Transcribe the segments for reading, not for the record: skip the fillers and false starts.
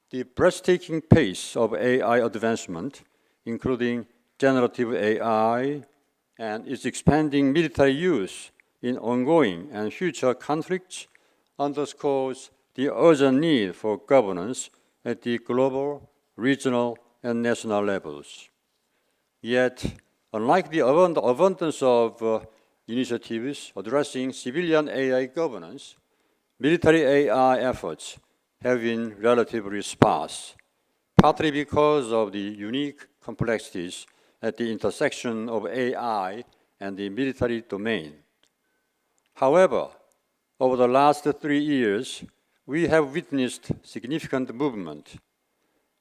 The breathtaking pace of AI advancement, including generative AI and its expanding military use in ongoing and future conflicts, underscores the urgent need for governance at the global, regional, and national levels. Yet, unlike the abundance of initiatives addressing civilian AI governance, military AI efforts have been relatively sparse, partly because of the unique complexities at the intersection of AI and the military domain. However, over the last 3 years, we have witnessed significant movement.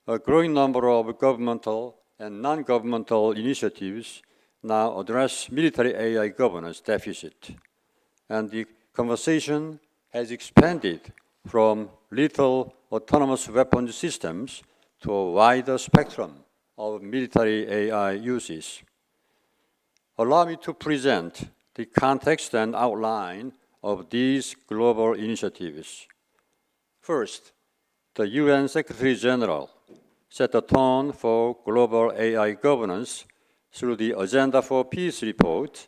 A growing number of governmental and non-governmental initiatives now address military AI governance deficit, and the conversation has expanded from lethal autonomous weapons systems to a wider spectrum of military AI uses. Allow me to present the context and outline of these global initiatives. First, the UN Secretary General set the tone for global AI governance through the Agenda for Peace report,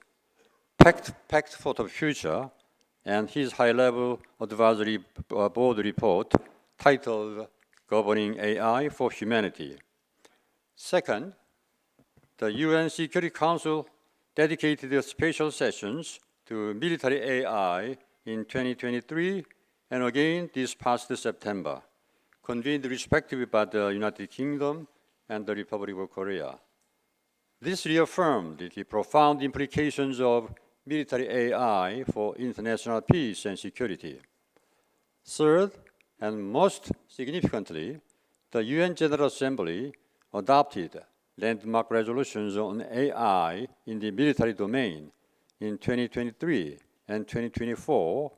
Pact for the Future, and his high-level advisory board report titled Governing AI for Humanity. Second, the UN Security Council dedicated special sessions to military AI in 2023 and again this past September, convened respectively by the United Kingdom and the Republic of Korea. This reaffirmed the profound implications of military AI for international peace and security. Third, and most significantly, the UN General Assembly adopted landmark resolutions on AI in the military domain in 2023 and 2024,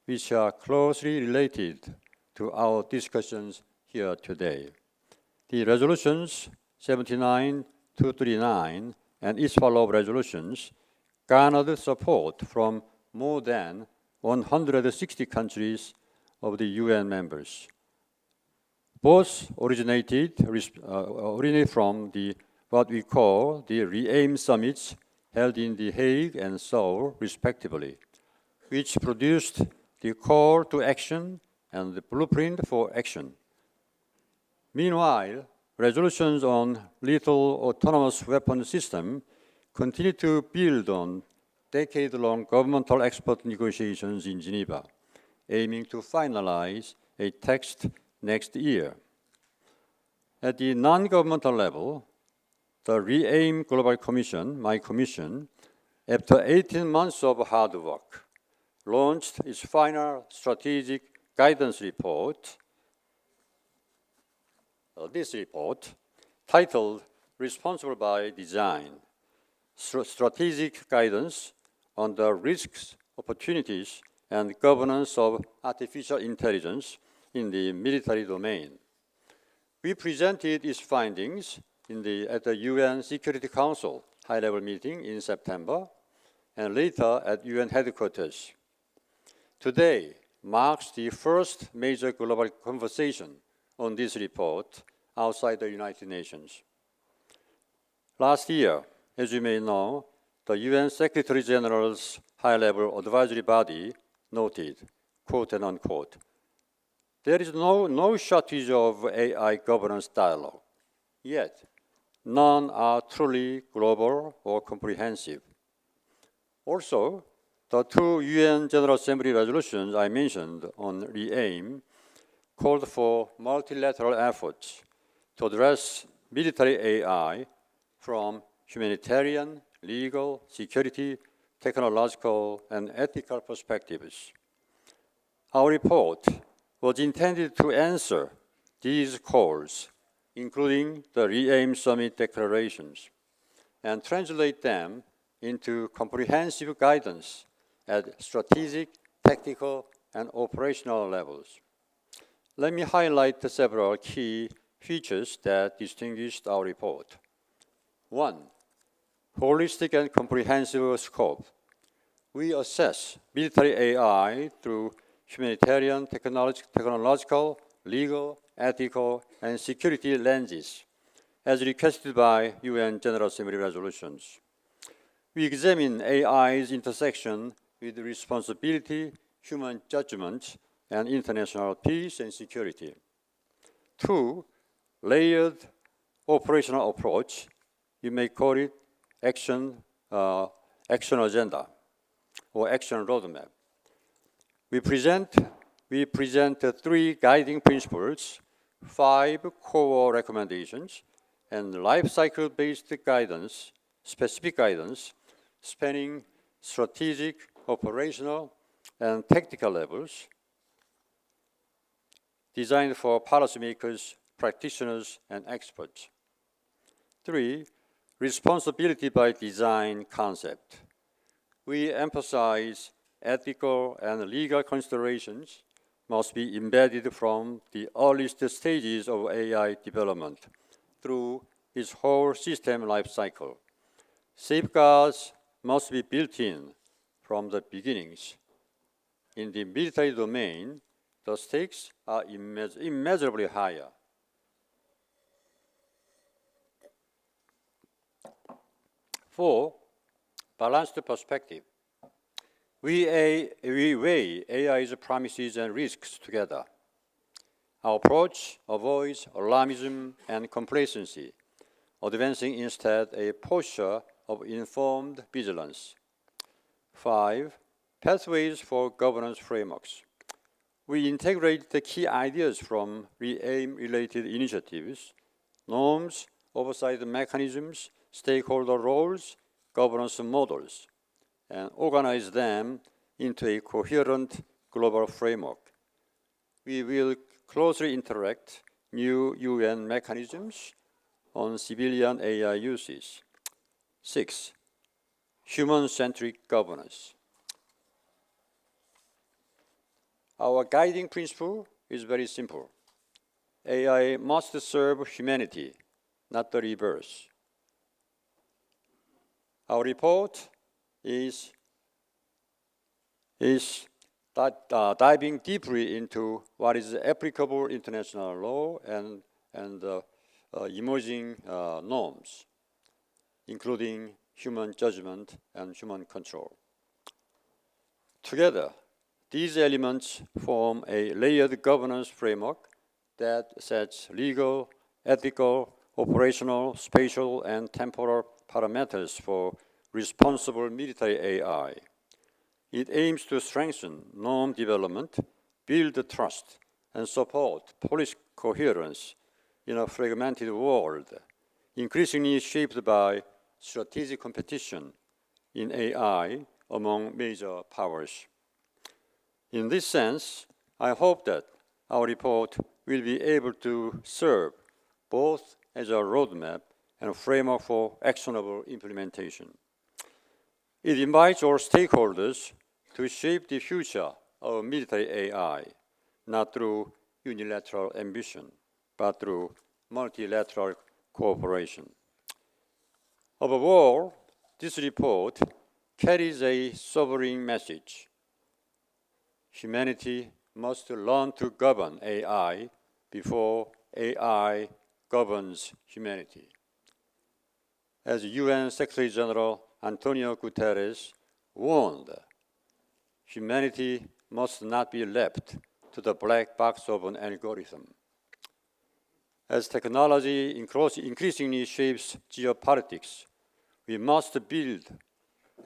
which are closely related to our discussions here today. The resolutions 79, 239, and its follow-up resolutions garnered support from more than 160 countries of the UN members. Both originated from what we call the Re-aim summits held in The Hague and Seoul, respectively, which produced the call to action and the blueprint for action. Meanwhile, resolutions on lethal autonomous weapon system continue to build on decade-long governmental expert negotiations in Geneva, aiming to finalize a text next year. At the non-governmental level, the Re-aim Global Commission, my commission, after 18 months of hard work, launched its final strategic guidance report, this report, titled Responsible by Design, Strategic Guidance on the Risks, Opportunities, and Governance of Artificial Intelligence in the Military Domain. We presented its findings at the UN Security Council high-level meeting in September, and later at UN headquarters. Today marks the first major global conversation on this report outside the United Nations. Last year, as you may know, the UN Secretary General's high-level advisory body noted, quote and unquote, there is no shortage of AI governance dialogue, yet none are truly global or comprehensive. Also, the 2 UN General Assembly resolutions I mentioned on Re-aim called for multilateral efforts to address military AI from humanitarian, legal, security, technological, and ethical perspectives. Our report was intended to answer these calls, including the Re-aim Summit declarations, and translate them into comprehensive guidance at strategic, tactical, and operational levels. Let me highlight several key features that distinguished our report. 1, holistic and comprehensive scope. We assess military AI through humanitarian, technological, legal, ethical, and security lenses, as requested by UN General Assembly resolutions. We examine AI's intersection with responsibility, human judgment, and international peace and security. 2, layered operational approach. You may call it action agenda or action roadmap. We present 3 guiding principles, 5 core recommendations, and life cycle-based guidance, specific guidance, spanning strategic, operational, and tactical levels, designed for policymakers, practitioners, and experts. 3, responsibility by design concept. We emphasize ethical and legal considerations must be embedded from the earliest stages of AI development through its whole system life cycle. Safeguards must be built in from the beginnings. In the military domain, the stakes are immeasurably higher. 4, balanced perspective. We weigh AI's promises and risks together. Our approach avoids alarmism and complacency, advancing instead a posture of informed vigilance. 5, pathways for governance frameworks. We integrate the key ideas from AIM-related initiatives, norms, oversight mechanisms, stakeholder roles, governance models, and organize them into a coherent global framework. We will closely interact new UN mechanisms on civilian AI uses. 6, human-centric governance. Our guiding principle is very simple. AI must serve humanity, not the reverse. Our report is diving deeply into what is applicable international law and emerging norms, including human judgment and human control. Together, these elements form a layered governance framework that sets legal, ethical, operational, spatial, and temporal parameters for responsible military AI. It aims to strengthen norm development, build trust, and support policy coherence in a fragmented world, increasingly shaped by strategic competition in AI among major powers. In this sense, I hope that our report will be able to serve both as a roadmap and a framework for actionable implementation. It invites all stakeholders to shape the future of military AI, not through unilateral ambition, but through multilateral cooperation. Above all, this report carries a sobering message. Humanity must learn to govern AI before AI governs humanity. As UN Secretary General Antonio Guterres warned, humanity must not be left to the black box of an algorithm. As technology increasingly shapes geopolitics, we must build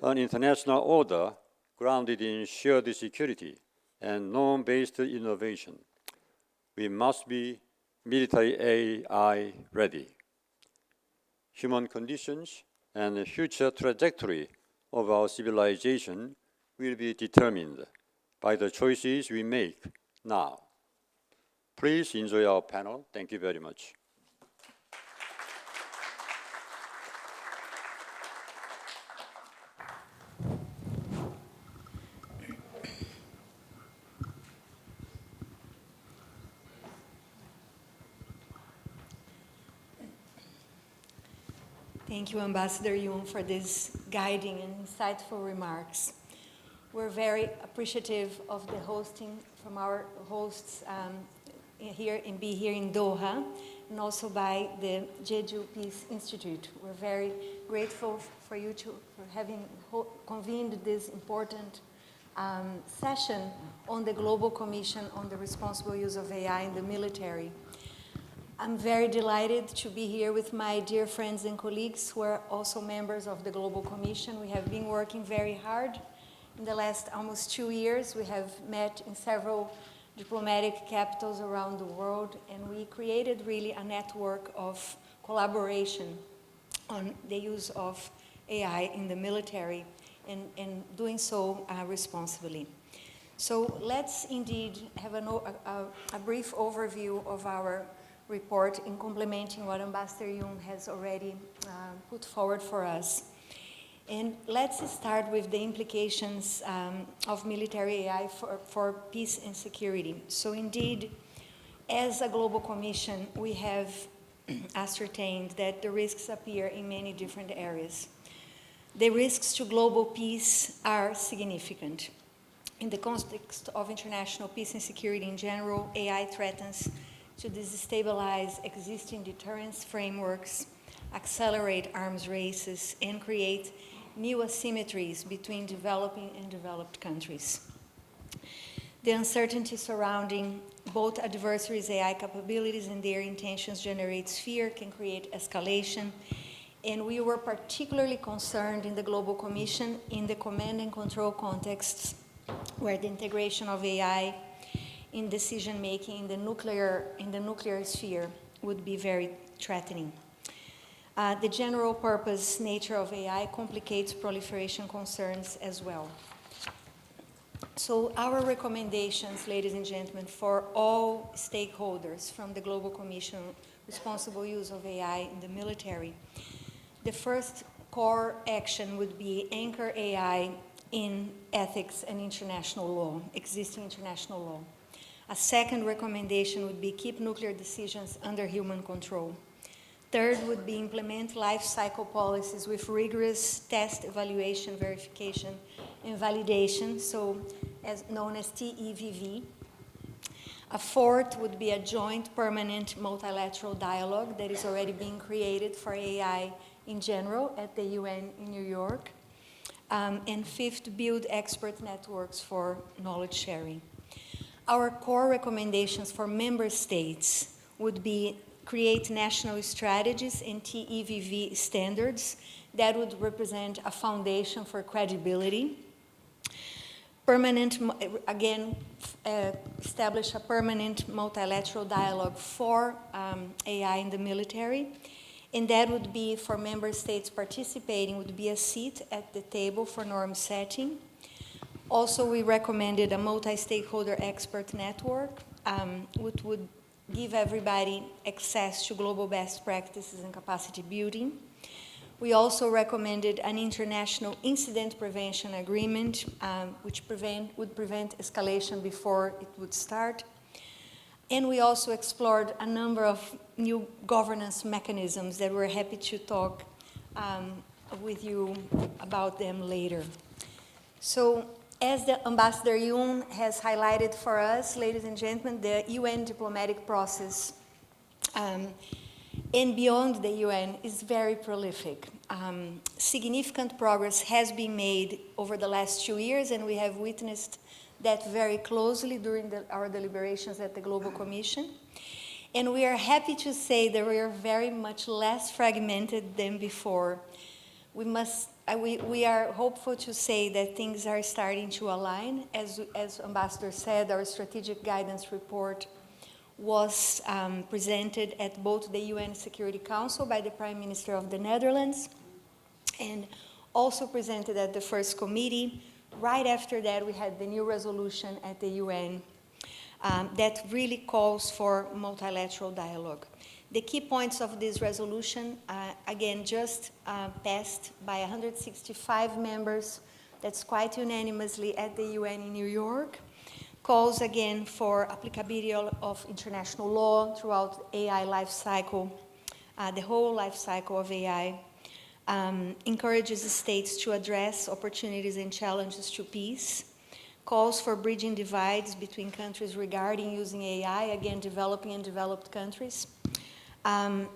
an international order grounded in shared security and norm-based innovation. We must be military AI ready. Human conditions and the future trajectory of our civilization will be determined by the choices we make now. Please enjoy our panel. Thank you very much. Thank you, Ambassador Yoon, for these guiding and insightful remarks. We're very appreciative of the hosting from our hosts be here in Doha, and also by the Jeju Peace Institute. We're very grateful for you for having convened this important session on the Global Commission on the Responsible Use of AI in the Military. I'm very delighted to be here with my dear friends and colleagues who are also members of the Global Commission. We have been working very hard in the last almost 2 years. We have met in several diplomatic capitals around the world, and we created really a network of collaboration on the use of AI in the military, and doing so responsibly. So let's indeed have a brief overview of our report in complementing what Ambassador Jung has already put forward for us. And let's start with the implications of military AI for peace and security. So indeed, as a global commission, we have ascertained that the risks appear in many different areas. The risks to global peace are significant. In the context of international peace and security in general, AI threatens to destabilize existing deterrence frameworks, accelerate arms races, and create new asymmetries between developing and developed countries. The uncertainty surrounding both adversaries' AI capabilities and their intentions generates fear, can create escalation, and we were particularly concerned in the Global Commission in the command and control contexts, where the integration of AI in decision-making in the nuclear sphere would be very threatening. The general purpose nature of AI complicates proliferation concerns as well. So our recommendations, ladies and gentlemen, for all stakeholders from the Global Commission responsible use of AI in the military, the first core action would be anchor AI in ethics and international law, existing international law. A second recommendation would be keep nuclear decisions under human control. Third would be implement life cycle policies with rigorous test, evaluation, verification, and validation, so as known as TEVV. A fourth would be a joint permanent multilateral dialogue that is already being created for AI in general at the UN in New York. And fifth, build expert networks for knowledge sharing. Our core recommendations for member states would be create national strategies and TEVV standards that would represent a foundation for credibility. Establish a permanent multilateral dialogue for AI in the military. And that would be, for member states participating, would be a seat at the table for norm setting. Also, we recommended a multi-stakeholder expert network, which would give everybody access to global best practices and capacity building. We also recommended an international incident prevention agreement, which would prevent escalation before it would start. And we also explored a number of new governance mechanisms that we're happy to talk with you about them later. So, as the Ambassador Jung has highlighted for us, ladies and gentlemen, the UN diplomatic process and beyond the UN is very prolific. Significant progress has been made over the last 2 years, and we have witnessed that very closely during our deliberations at the Global Commission. And we are happy to say that we are very much less fragmented than before. We are hopeful to say that things are starting to align. As Ambassador said, our strategic guidance report was presented at both the UN Security Council by the Prime Minister of the Netherlands and also presented at the first committee. Right after that, we had the new resolution at the UN that really calls for multilateral dialogue. The key points of this resolution, again, just passed by 165 members. That's quite unanimously at the UN in New York. Calls again for applicability of international law throughout AI life cycle, the whole life cycle of AI. Encourages the states to address opportunities and challenges to peace. calls for bridging divides between countries regarding using AI, again, developing and developed countries. And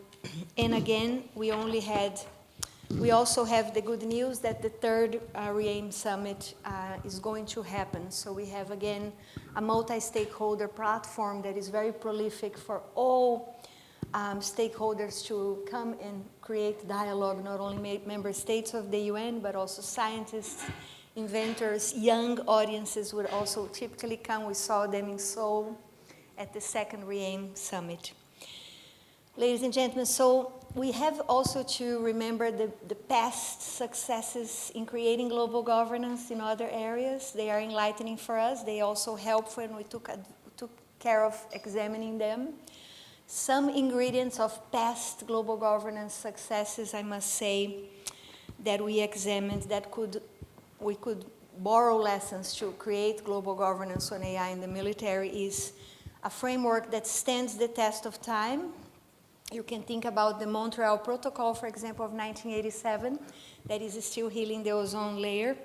again, we also have the good news that the third REAIM summit is going to happen. So we have, again, a multi-stakeholder platform that is very prolific for all stakeholders to come and create dialogue, not only member states of the UN, but also scientists, inventors, young audiences would also typically come. We saw them in Seoul at the second REAIM summit. Ladies and gentlemen, so we have also to remember the past successes in creating global governance in other areas. They are enlightening for us. They also help when we took care of examining them. Some ingredients of past global governance successes, I must say, that we examined that we could borrow lessons to create global governance on AI in the military is a framework that stands the test of time. You can think about the Montreal Protocol, for example, of 1987, that is still healing the ozone layer.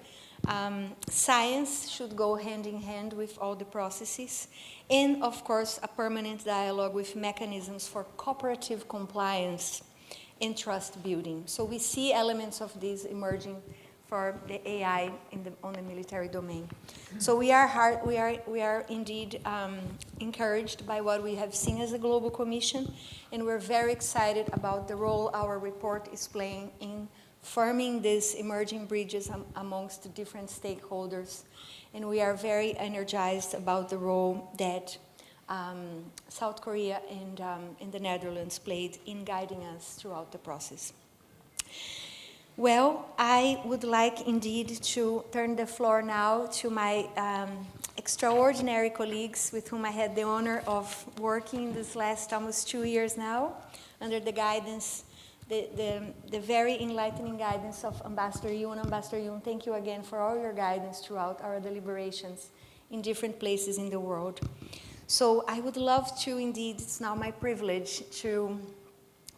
Science should go hand in hand with all the processes. And, of course, a permanent dialogue with mechanisms for cooperative compliance and trust building. So we see elements of these emerging for the AI on the military domain. So we are indeed encouraged by what we have seen as a global commission, and we're very excited about the role our report is playing in forming these emerging bridges amongst the different stakeholders. And we are very energized about the role that South Korea and the Netherlands played in guiding us throughout the process. Well, I would like indeed to turn the floor now to my extraordinary colleagues with whom I had the honor of working this last almost 2 years now, under the guidance, the very enlightening guidance of Ambassador Yoon. Ambassador Yoon, thank you again for all your guidance throughout our deliberations in different places in the world. So I would love to indeed, it's now my privilege to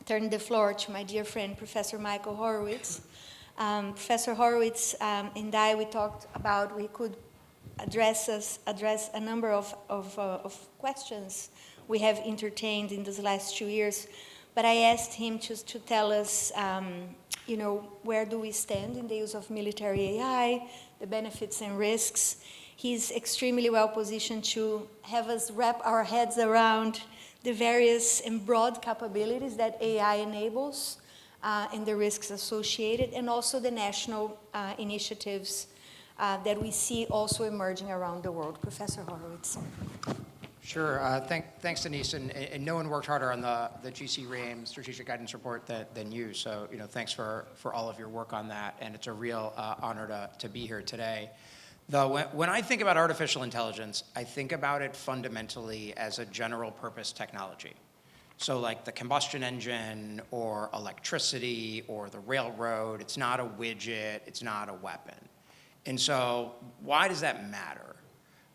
turn the floor to my dear friend, Professor Michael Horowitz. Professor Horowitz and I, we talked about we could address a number of questions we have entertained in these last 2 years, but I asked him just to tell us, where do we stand in the use of military AI, the benefits and risks. He's extremely well positioned to have us wrap our heads around the various and broad capabilities that AI enables and the risks associated, and also the national initiatives that we see also emerging around the world. Professor Horowitz. Sure. Thanks, Denise. And no one worked harder on the GC REAIM Strategic Guidance Report than you. So, thanks for all of your work on that. And it's a real honor to be here today. When I think about artificial intelligence, I think about it fundamentally as a general purpose technology. So like the combustion engine or electricity or the railroad, it's not a widget, it's not a weapon. And so why does that matter?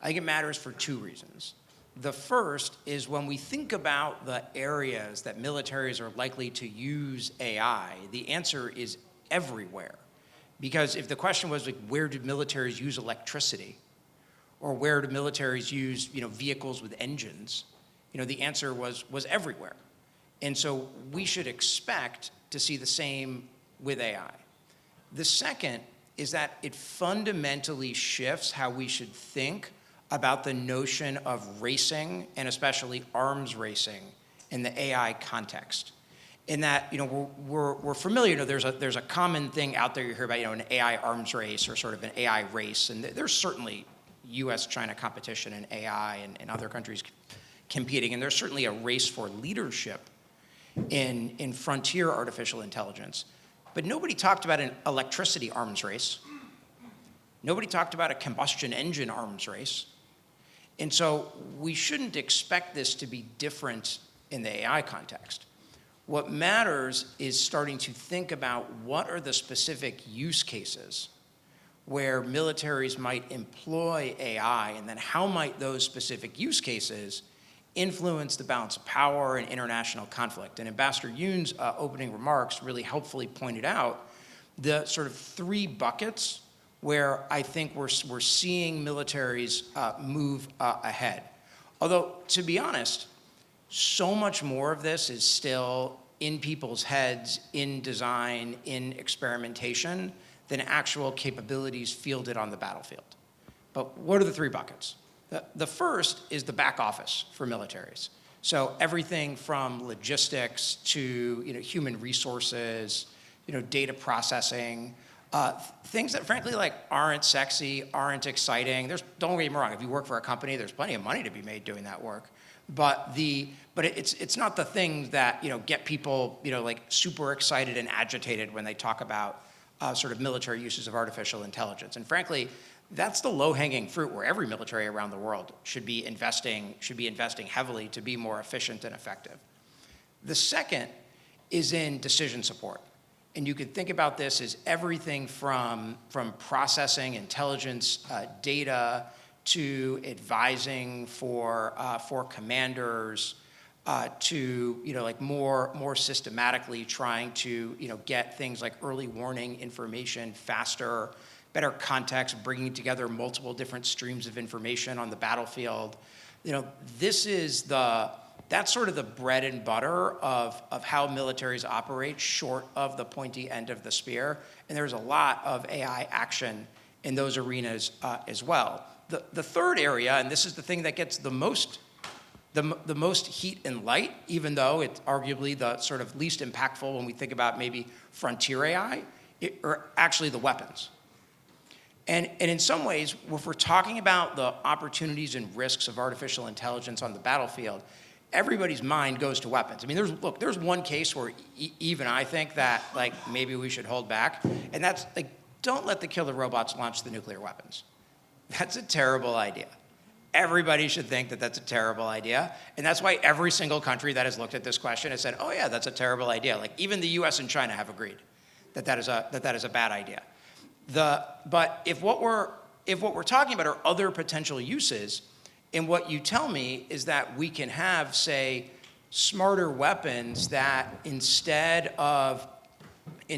I think it matters for 2 reasons. The first is when we think about the areas that militaries are likely to use AI, the answer is everywhere. Because if the question was, like, where do militaries use electricity? Or where do militaries use, vehicles with engines? The answer was everywhere. And so we should expect to see the same with AI. The second is that it fundamentally shifts how we should think about the notion of racing, and especially arms racing, in the AI context. In that, we're familiar, there's a common thing out there you hear about, an AI arms race or sort of an AI race, and there's certainly US-China competition in AI and other countries competing, and there's certainly a race for leadership in frontier artificial intelligence. But nobody talked about an electricity arms race. Nobody talked about a combustion engine arms race. And so we shouldn't expect this to be different in the AI context. What matters is starting to think about what are the specific use cases where militaries might employ AI, and then how might those specific use cases influence the balance of power and international conflict. And Ambassador Yoon's opening remarks really helpfully pointed out the sort of 3 buckets where I think we're seeing militaries move ahead. Although, to be honest, so much more of this is still in people's heads, in design, in experimentation, than actual capabilities fielded on the battlefield. But what are the three buckets? The first is the back office for militaries. So everything from logistics to human resources, data processing, things that frankly aren't sexy, aren't exciting. Don't get me wrong, if you work for a company, there's plenty of money to be made doing that work. But it's not the things that get people super excited and agitated when they talk about sort of military uses of artificial intelligence. And frankly, that's the low-hanging fruit where every military around the world should be investing heavily to be more efficient and effective. The second is in decision support. And you could think about this as everything from processing intelligence data to advising for commanders to more systematically trying to get things like early warning information faster, better context, bringing together multiple different streams of information on the battlefield. That's sort of the bread and butter of how militaries operate, short of the pointy end of the spear. And there's a lot of AI action in those arenas as well. The third area, and this is the thing that gets the most heat and light, even though it's arguably the sort of least impactful when we think about maybe frontier AI, are actually the weapons. And in some ways, if we're talking about the opportunities and risks of artificial intelligence on the battlefield, everybody's mind goes to weapons. I mean, there's one case where even I think that maybe we should hold back, and that's don't let the killer robots launch the nuclear weapons. That's a terrible idea. Everybody should think that that's a terrible idea, and that's why every single country that has looked at this question has said, "Oh yeah, that's a terrible idea." Even the U.S. and China have agreed that is a bad idea. But if what we're talking about are other potential uses, and what you tell me is that we can have, say, smarter weapons that instead of a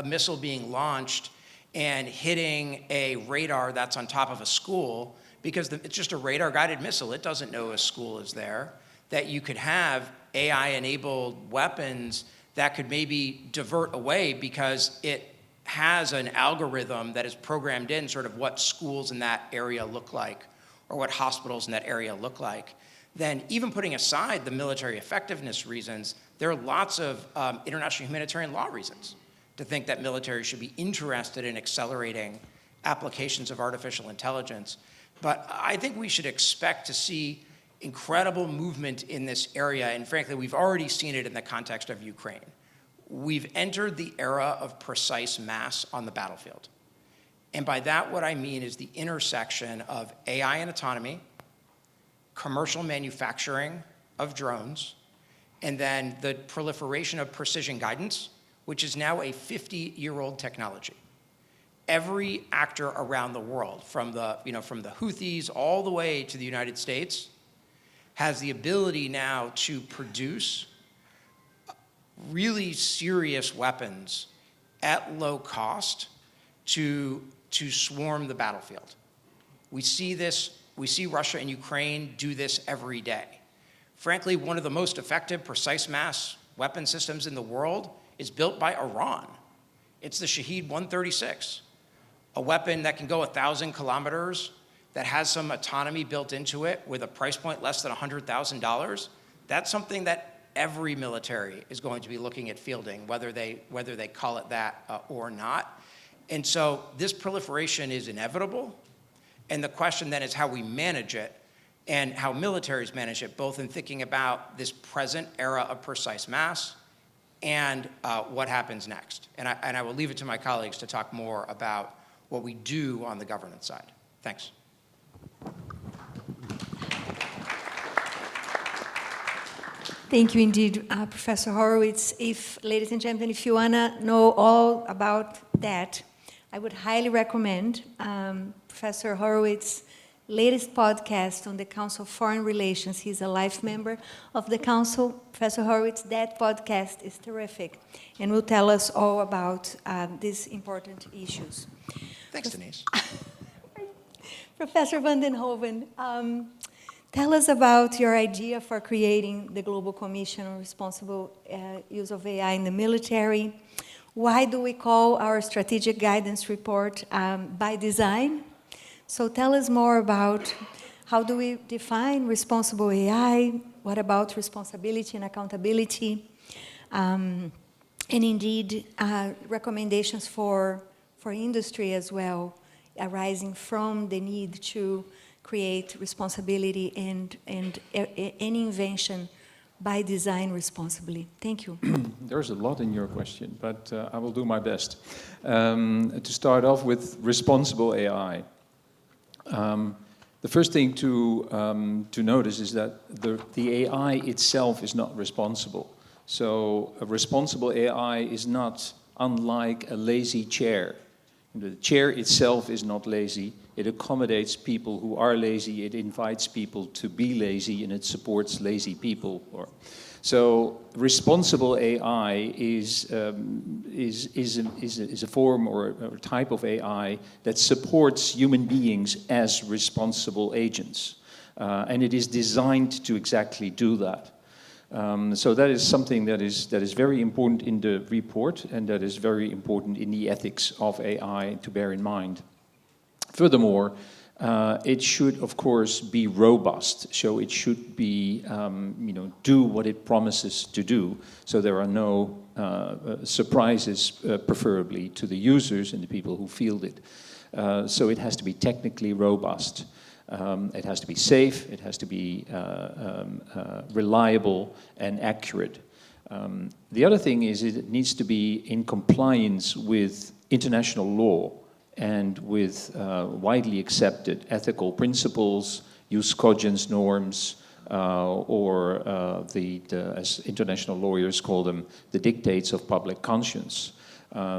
missile being launched and hitting a radar that's on top of a school, because it's just a radar-guided missile, it doesn't know a school is there, that you could have AI-enabled weapons that could maybe divert away because it has an algorithm that is programmed in sort of what schools in that area look like or what hospitals in that area look like, then even putting aside the military effectiveness reasons, there are lots of international humanitarian law reasons to think that military should be interested in accelerating applications of artificial intelligence. But I think we should expect to see incredible movement in this area, and frankly, we've already seen it in the context of Ukraine. We've entered the era of precise mass on the battlefield. And by that, what I mean is the intersection of AI and autonomy, commercial manufacturing of drones, and then the proliferation of precision guidance, which is now a 50-year-old technology. Every actor around the world, from the Houthis all the way to the United States, has the ability now to produce really serious weapons at low cost to swarm the battlefield. We see Russia and Ukraine do this every day. Frankly, one of the most effective precise mass weapon systems in the world is built by Iran. It's the Shahed 136, a weapon that can go 1,000 kilometers, that has some autonomy built into it with a price point less than $100,000. That's something that every military is going to be looking at fielding, whether they call it that or not. And so this proliferation is inevitable. And the question then is how we manage it and how militaries manage it, both in thinking about this present era of precise mass and what happens next. And I will leave it to my colleagues to talk more about what we do on the governance side. Thanks. Thank you indeed, Professor Horowitz. Ladies and gentlemen, if you want to know all about that, I would highly recommend Professor Horowitz latest podcast on the Council of Foreign Relations. He's a life member of the Council, Professor Horowitz. That podcast is terrific and will tell us all about these important issues. Thanks, Denise. Professor van den Hoven, tell us about your idea for creating the Global Commission on Responsible Use of AI in the Military. Why do we call our strategic guidance report by design? So tell us more about how do we define responsible AI, what about responsibility and accountability, and indeed recommendations for industry as well, arising from the need to create responsibility and any invention by design responsibly. Thank you. There's a lot in your question, but I will do my best. To start off with responsible AI. The first thing to notice is that the AI itself is not responsible. So a responsible AI is not unlike a lazy chair. The chair itself is not lazy. It accommodates people who are lazy. It invites people to be lazy, and it supports lazy people. So responsible AI is a form or a type of AI that supports human beings as responsible agents. And it is designed to exactly do that. So that is something that is very important in the report, and that is very important in the ethics of AI to bear in mind. Furthermore, it should, of course, be robust. So it should be, do what it promises to do. So there are no surprises, preferably to the users and the people who field it. So it has to be technically robust. It has to be safe. It has to be reliable and accurate. The other thing is it needs to be in compliance with international law and with widely accepted ethical principles, jus cogens norms, or as international lawyers call them, the dictates of public conscience.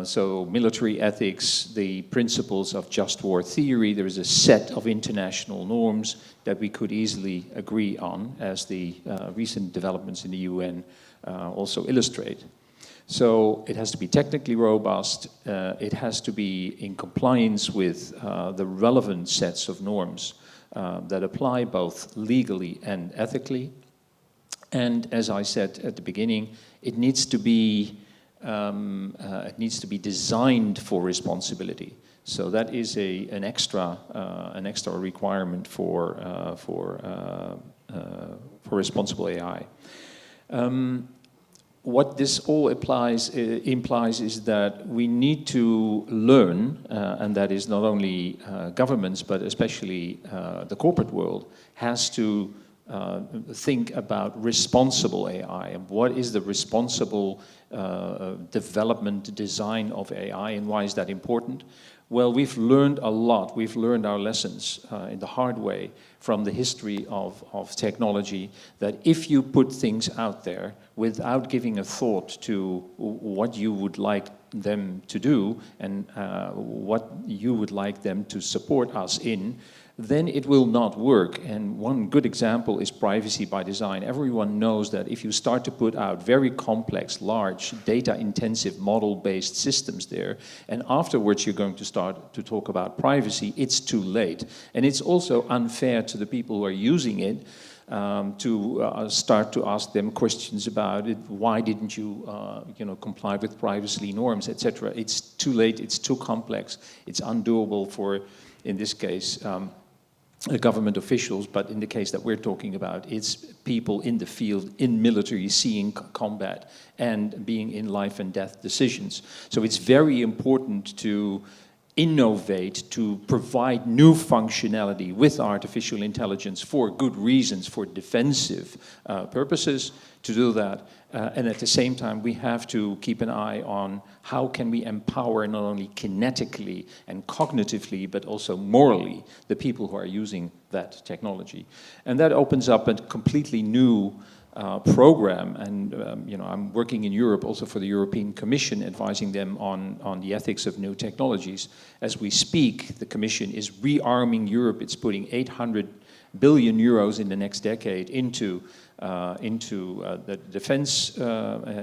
So military ethics, the principles of just war theory, there is a set of international norms that we could easily agree on, as the recent developments in the UN also illustrate. So it has to be technically robust, it has to be in compliance with the relevant sets of norms that apply both legally and ethically. And as I said at the beginning, it needs to be designed for responsibility. So that is an extra requirement for responsible AI. What this all implies is that we need to learn, and that is not only governments, but especially the corporate world, has to think about responsible AI and what is the responsible development, design of AI, and why is that important? Well, we've learned a lot. We've learned our lessons in the hard way from the history of technology, that if you put things out there without giving a thought to what you would like them to do and what you would like them to support us in, then it will not work. And one good example is privacy by design. Everyone knows that if you start to put out very complex, large, data-intensive, model-based systems there, and afterwards you're going to start to talk about privacy, it's too late. And it's also unfair to the people who are using it to start to ask them questions about it. Why didn't you, comply with privacy norms, etc.? It's too late. It's too complex. It's undoable for, in this case, government officials, but in the case that we're talking about, it's people in the field, in military, seeing combat and being in life and death decisions. So it's very important to innovate, to provide new functionality with artificial intelligence for good reasons, for defensive purposes, to do that. And at the same time, we have to keep an eye on how can we empower not only kinetically and cognitively, but also morally, the people who are using that technology. And that opens up a completely new program, and I'm working in Europe also for the European Commission, advising them on the ethics of new technologies. As we speak, the Commission is rearming Europe. It's putting 800 billion euros in the next decade into the defense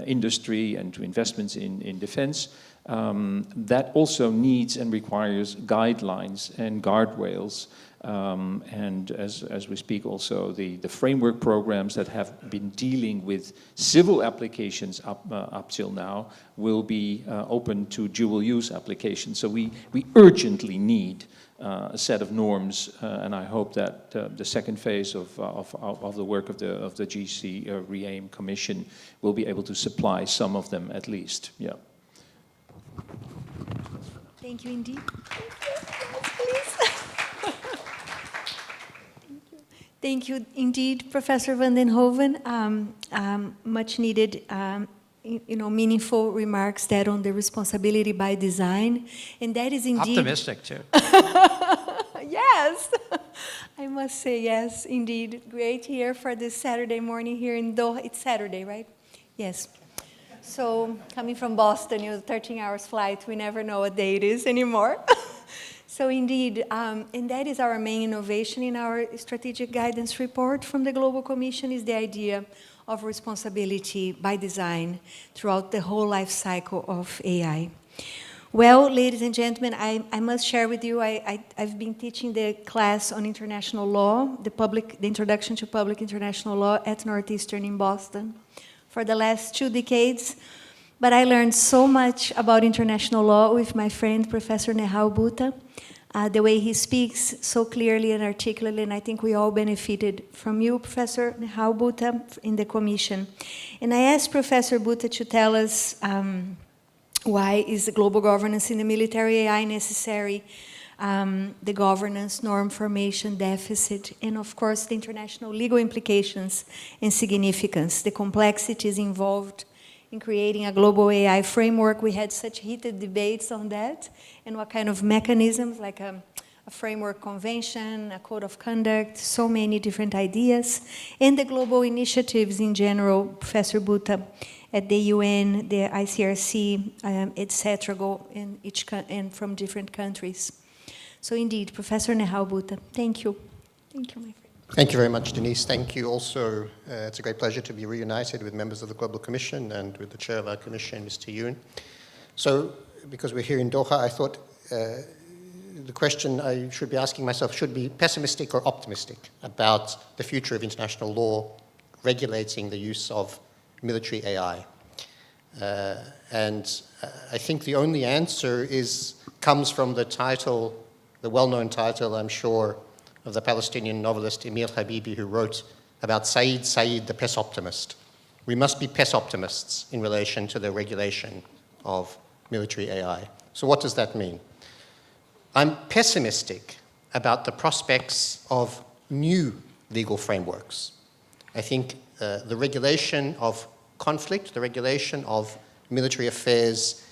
industry and to investments in defense. That also needs and requires guidelines and guardrails. And as we speak also, the framework programs that have been dealing with civil applications up till now will be open to dual use applications. So we urgently need a set of norms, and I hope that the second phase of the work of the GC REAIM Commission will be able to supply some of them at least. Yeah. Thank you indeed. Yes, please. Thank you indeed, Professor van den Hoven. Much needed, meaningful remarks there on the responsibility by design, and that is indeed optimistic too. Yes, I must say yes, indeed. Great here for this Saturday morning here in Doha. It's Saturday, right? Yes. So coming from Boston, 13 hours flight, we never know what day it is anymore. So indeed, and that is our main innovation in our strategic guidance report from the Global Commission, is the idea of responsibility by design throughout the whole life cycle of AI. Well, ladies and gentlemen, I must share with you, I've been teaching the class on international law, the introduction to public international law at Northeastern in Boston for the last 2 decades. But I learned so much about international law with my friend, Professor Nehal Bhuta, the way he speaks so clearly and articulately, and I think we all benefited from you, Professor Nehal Bhuta, in the commission. And I asked Professor Bhuta to tell us why is the global governance in the military AI necessary, the governance, norm formation, deficit, and of course the international legal implications and significance, the complexities involved in creating a global AI framework. We had such heated debates on that, and what kind of mechanisms, like a framework convention, a code of conduct, so many different ideas, and the global initiatives in general, Professor Bhuta, at the UN, the ICRC, etc., go in and from different countries. So indeed, Professor Nehal Bhuta, thank you. Thank you, my friend. Thank you very much, Denise. Thank you also. It's a great pleasure to be reunited with members of the Global Commission and with the chair of our commission, Mr. Yoon. So, because we're here in Doha, I thought the question I should be asking myself should be pessimistic or optimistic about the future of international law regulating the use of military AI. And I think the only answer comes from the title, the well-known title, I'm sure, of the Palestinian novelist Emil Habibi, who wrote about Said, the pes optimist. We must be pes optimists in relation to the regulation of military AI. So what does that mean? I'm pessimistic about the prospects of new legal frameworks. I think the regulation of conflict, the regulation of military affairs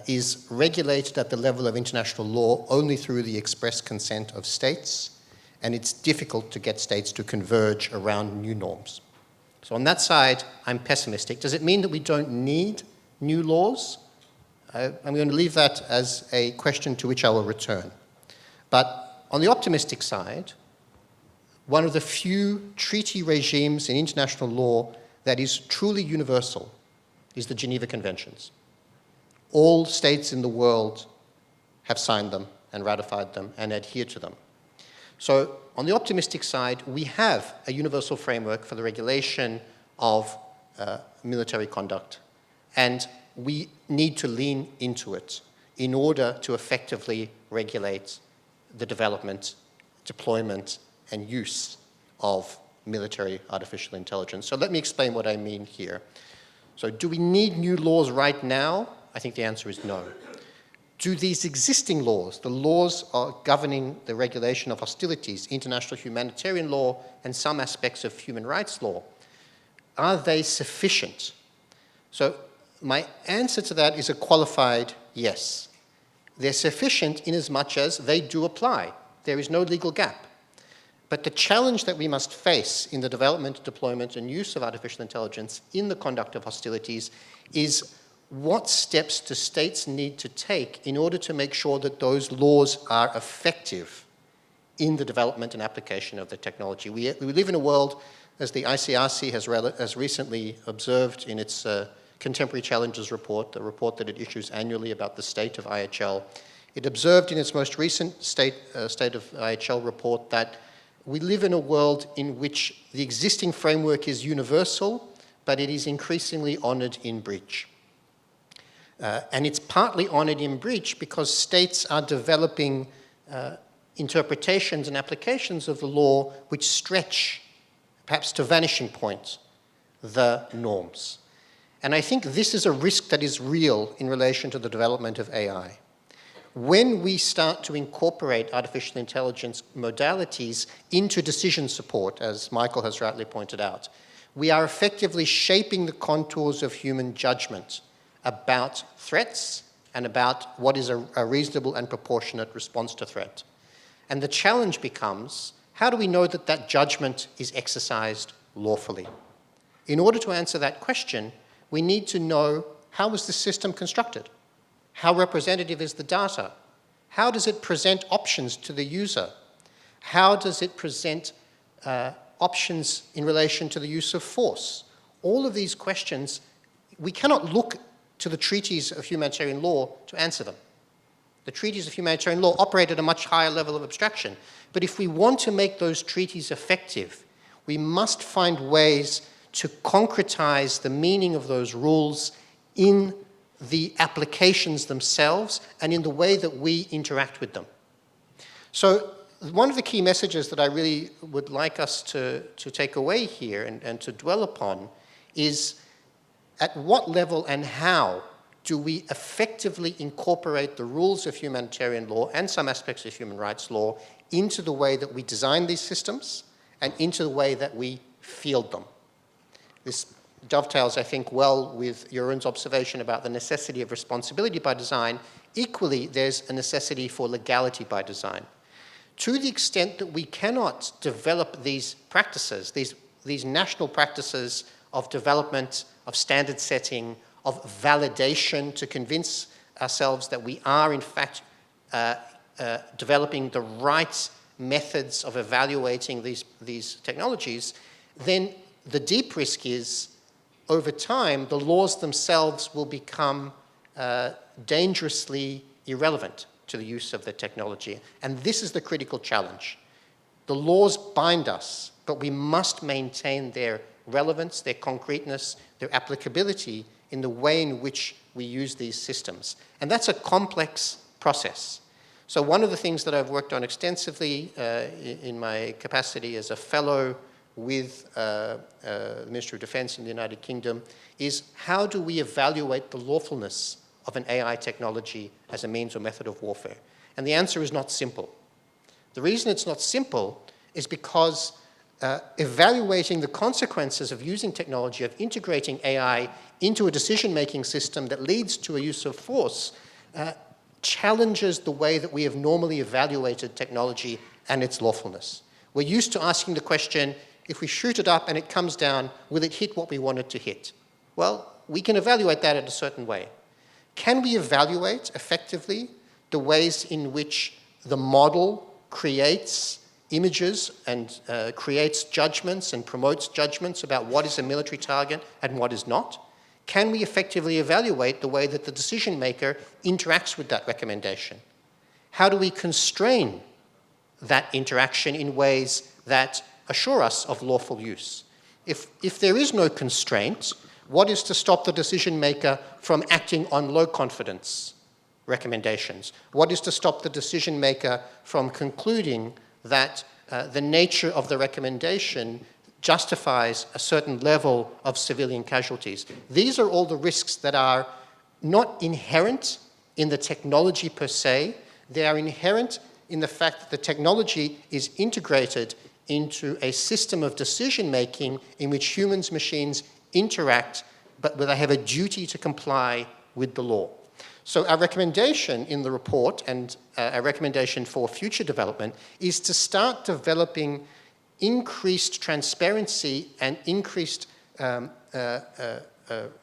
is regulated at the level of international law only through the express consent of states, and it's difficult to get states to converge around new norms. So on that side, I'm pessimistic. Does it mean that we don't need new laws? I'm going to leave that as a question to which I will return. But on the optimistic side, one of the few treaty regimes in international law that is truly universal is the Geneva Conventions. All states in the world have signed them and ratified them and adhere to them. So on the optimistic side, we have a universal framework for the regulation of military conduct, and we need to lean into it in order to effectively regulate the development, deployment, and use of military artificial intelligence. So let me explain what I mean here. So do we need new laws right now? I think the answer is no. Do these existing laws, the laws governing the regulation of hostilities, international humanitarian law, and some aspects of human rights law, are they sufficient? So my answer to that is a qualified yes. They're sufficient in as much as they do apply. There is no legal gap. But the challenge that we must face in the development, deployment, and use of artificial intelligence in the conduct of hostilities is what steps do states need to take in order to make sure that those laws are effective in the development and application of the technology. We live in a world, as the ICRC has recently observed in its Contemporary Challenges report, the report that it issues annually about the state of IHL. It observed in its most recent state of IHL report that we live in a world in which the existing framework is universal, but it is increasingly honoured in breach. And it's partly honoured in breach because states are developing interpretations and applications of the law which stretch, perhaps to vanishing point, the norms. And I think this is a risk that is real in relation to the development of AI. When we start to incorporate artificial intelligence modalities into decision support, as Michael has rightly pointed out, we are effectively shaping the contours of human judgment about threats and about what is a reasonable and proportionate response to threat. And the challenge becomes, how do we know that that judgment is exercised lawfully? In order to answer that question, we need to know, how was the system constructed? How representative is the data? How does it present options to the user? How does it present options in relation to the use of force? All of these questions, we cannot look to the treaties of humanitarian law to answer them. The treaties of humanitarian law operate at a much higher level of abstraction. But if we want to make those treaties effective, we must find ways to concretize the meaning of those rules in the applications themselves and in the way that we interact with them. So one of the key messages that I really would like us to take away here and to dwell upon is at what level and how do we effectively incorporate the rules of humanitarian law and some aspects of human rights law into the way that we design these systems and into the way that we field them. This dovetails, I think, well with Jeroen's observation about the necessity of responsibility by design. Equally, there's a necessity for legality by design. To the extent that we cannot develop these practices, these national practices of development, of standard setting, of validation to convince ourselves that we are, in fact, developing the right methods of evaluating these technologies, then the deep risk is, over time, the laws themselves will become dangerously irrelevant to the use of the technology. And this is the critical challenge. The laws bind us, but we must maintain their relevance, their concreteness, their applicability in the way in which we use these systems. And that's a complex process. So one of the things that I've worked on extensively in my capacity as a fellow with the Ministry of Defense in the United Kingdom is, how do we evaluate the lawfulness of an AI technology as a means or method of warfare? And the answer is not simple. The reason it's not simple is because evaluating the consequences of using technology, of integrating AI into a decision-making system that leads to a use of force, challenges the way that we have normally evaluated technology and its lawfulness. We're used to asking the question, if we shoot it up and it comes down, will it hit what we want it to hit? Well, we can evaluate that in a certain way. Can we evaluate effectively the ways in which the model creates images and creates judgments and promotes judgments about what is a military target and what is not? Can we effectively evaluate the way that the decision maker interacts with that recommendation? How do we constrain that interaction in ways that assure us of lawful use? If there is no constraint, what is to stop the decision maker from acting on low confidence recommendations? What is to stop the decision maker from concluding that the nature of the recommendation justifies a certain level of civilian casualties? These are all the risks that are not inherent in the technology per se. They are inherent in the fact that the technology is integrated into a system of decision-making in which humans, machines interact, but they have a duty to comply with the law. So our recommendation in the report, and our recommendation for future development, is to start developing increased transparency and increased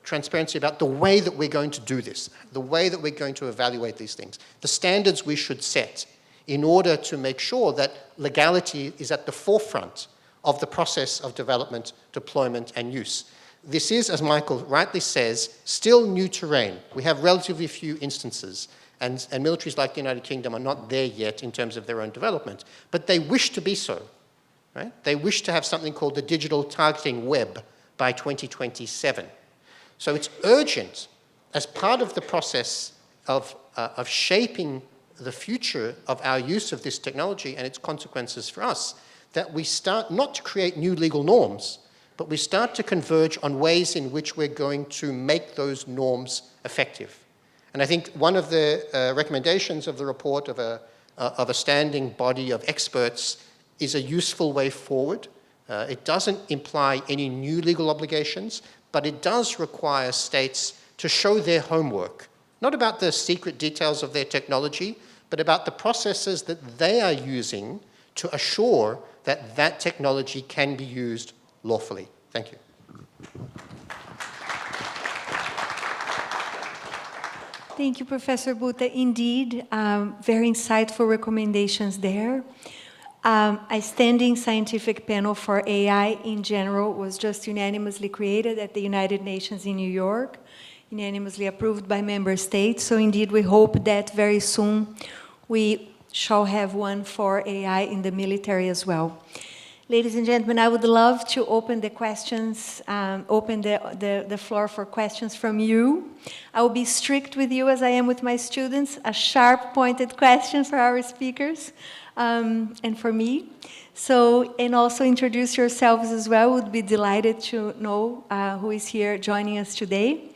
transparency about the way that we're going to do this, the way that we're going to evaluate these things, the standards we should set in order to make sure that legality is at the forefront of the process of development, deployment, and use. This is, as Michael rightly says, still new terrain. We have relatively few instances, and militaries like the United Kingdom are not there yet in terms of their own development, but they wish to be so. Right? They wish to have something called the digital targeting web by 2027. So it's urgent, as part of the process of shaping the future of our use of this technology and its consequences for us, that we start not to create new legal norms, but we start to converge on ways in which we're going to make those norms effective. And I think one of the recommendations of the report of a standing body of experts is a useful way forward. It doesn't imply any new legal obligations, but it does require states to show their homework, not about the secret details of their technology, but about the processes that they are using to assure that that technology can be used lawfully. Thank you. Thank you, Professor Bhuta. Indeed, very insightful recommendations there. A standing scientific panel for AI in general was just unanimously created at the United Nations in New York, unanimously approved by member states. So indeed, we hope that very soon we shall have one for AI in the military as well. Ladies and gentlemen, I would love to open the questions, open the floor for questions from you. I will be strict with you as I am with my students, a sharp, pointed question for our speakers. And for me. So, and also introduce yourselves as well. Would be delighted to know who is here joining us today.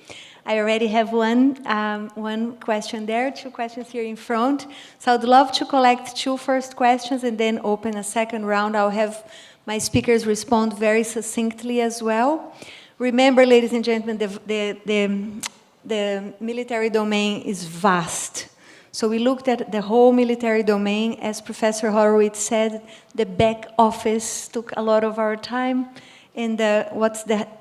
I already have one question there, 2 questions here in front. So I'd love to collect 2 first questions and then open a second round. I'll have my speakers respond very succinctly as well. Remember, ladies and gentlemen, the military domain is vast. So we looked at the whole military domain. As Professor Horowitz said, the back office took a lot of our time. And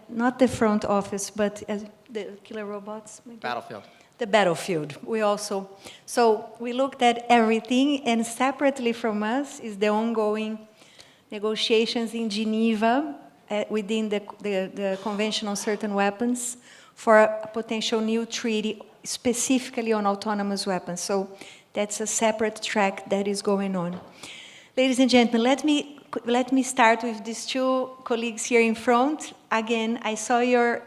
not the front office, but the killer robots? Maybe? Battlefield. The battlefield. So we looked at everything, and separately from us is the ongoing negotiations in Geneva within the Convention on Certain Weapons for a potential new treaty specifically on autonomous weapons. So that's a separate track that is going on. Ladies and gentlemen, let me start with these 2 colleagues here in front. Again, I saw your,